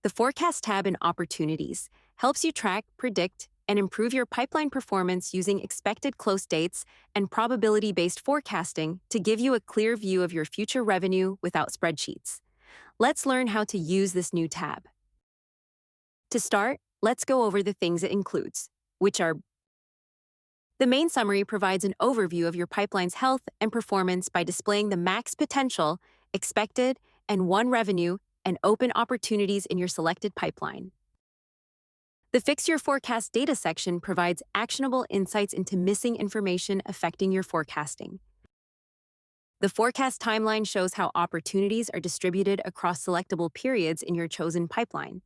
The Forecast tab in Opportunities helps you track, predict, and improve your pipeline performance using expected close dates and probability-based forecasting to give you a clear view of your future revenue without spreadsheets. Let's learn how to use this new tab. To start, let's go over the things it includes, which are: the main summary provides an overview of your pipeline's health and performance by displaying the max potential, expected, and won revenue and open opportunities in your selected pipeline. The Fix Your Forecast data section provides actionable insights into missing information affecting your forecasting. The Forecast timeline shows how opportunities are distributed across selectable periods in your chosen pipeline.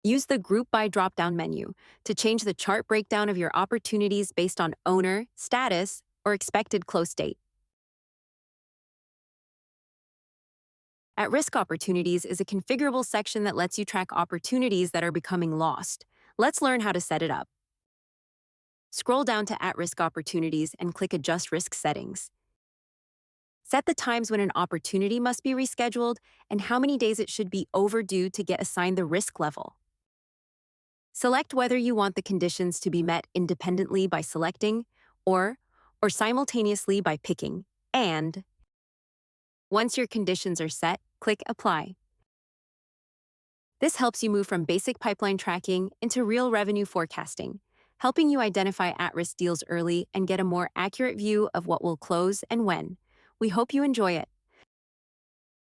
Use the Group By drop-down menu to change the chart breakdown of your opportunities based on owner, status, or expected close date. At-risk opportunities is a configurable section that lets you track opportunities that are becoming lost. Let's learn how to set it up. Scroll down to At-risk opportunities and click Adjust Risk Settings. Set the times when an opportunity must be rescheduled and how many days it should be overdue to get assigned the risk level. Select whether you want the conditions to be met independently by selecting or simultaneously by picking and. Once your conditions are set, click Apply. This helps you move from basic pipeline tracking into real revenue forecasting, helping you identify at-risk deals early and get a more accurate view of what will close and when. We hope you enjoy it.